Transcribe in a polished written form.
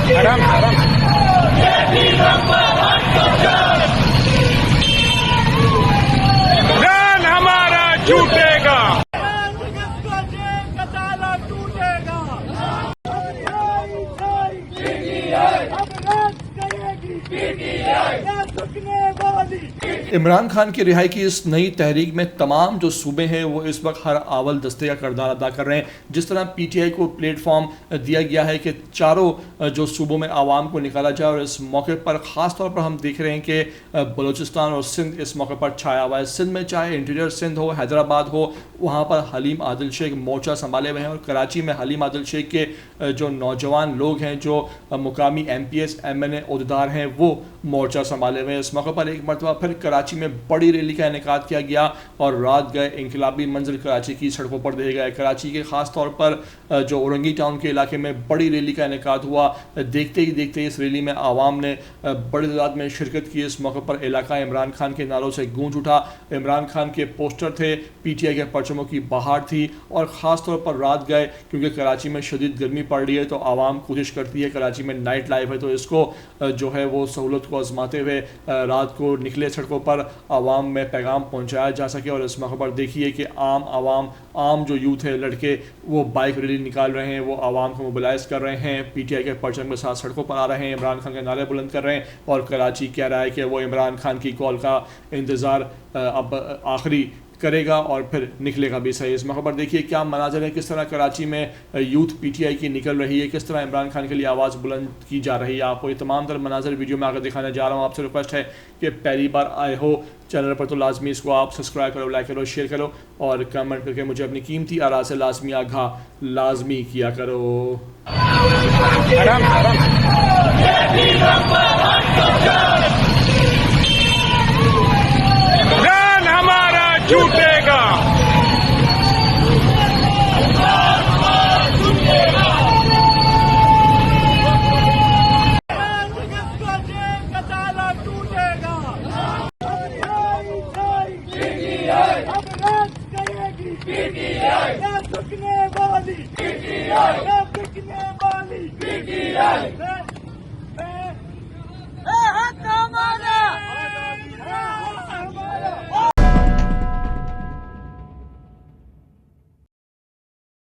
जान हमारा छूटेगा। इमरान खान की रिहाई की इस नई तहरीक में तमाम जो सूबे हैं वो इस वक्त हर अव्वल दस्ते का किरदार अदा कर रहे हैं। जिस तरह पीटीआई को प्लेटफॉर्म दिया गया है कि चारों जो सूबों में आवाम को निकाला जाए, और इस मौके पर ख़ास तौर पर हम देख रहे हैं कि बलूचिस्तान और सिंध इस मौके पर छाया हुआ है। सिंध में चाहे इंटीरियर सिंध हो, हैदराबाद हो, वहाँ पर हलीम आदिल शेख मोर्चा संभाले हुए हैं, और कराची में हलीम आदिल शेख के जो नौजवान लोग हैं, जो मुकामी MPS MNA अहदेदार हैं, वो मोर्चा संभाले हुए हैं। इस मौके पर एक मरतबा फिर कराची में बड़ी रैली का इनेकाद किया गया और रात गए इंकलाबी मंजिल कराची की सड़कों पर दिए गए। कराची के ख़ास तौर पर जो औरंगी टाउन के इलाके में बड़ी रैली का इनेकाद हुआ। देखते ही इस रैली में आवाम ने बड़ी तादाद में शिरकत की। इस मौके पर इलाका इमरान खान के नारों से गूंज उठा। इमरान खान के पोस्टर थे, PTI के परचमों की बहार थी, और ख़ास तौर पर रात गए क्योंकि कराची में शदीद गर्मी पड़ रही है, तो आवाम कोशिश करती है, कराची में नाइट लाइफ है, तो इसको जो है वो सहूलत को आजमाते हुए रात को निकले सड़कों पर, आवाम में पैगाम पहुंचाया जा सके। और इस मौके पर देखिए कि आम जो यूथ है, लड़के, वो बाइक रैली निकाल रहे हैं, वो आवाम को मोबिलाइज कर रहे हैं, PTI के परचम के साथ सड़कों पर आ रहे हैं, इमरान खान के नारे बुलंद कर रहे हैं, और कराची कह रहा है कि वो इमरान खान की कॉल का इंतज़ार अब आखिरी करेगा और फिर निकलेगा भी सही। इस मौके पर देखिए क्या मनाजर है, किस तरह कराची में यूथ PTI की निकल रही है, किस तरह इमरान खान के लिए आवाज़ बुलंद की जा रही है। आपको ये तमाम तरह मनाजर वीडियो में आकर दिखाने जा रहा हूँ। आपसे रिक्वेस्ट है कि पहली बार आए हो चैनल पर तो लाजमी इसको आप सब्सक्राइब करो, लाइक करो, शेयर करो, और कमेंट करके मुझे अपनी कीमती आरा से लाजमी आगाह लाजमी किया करो। जान हमारा छूटेगा।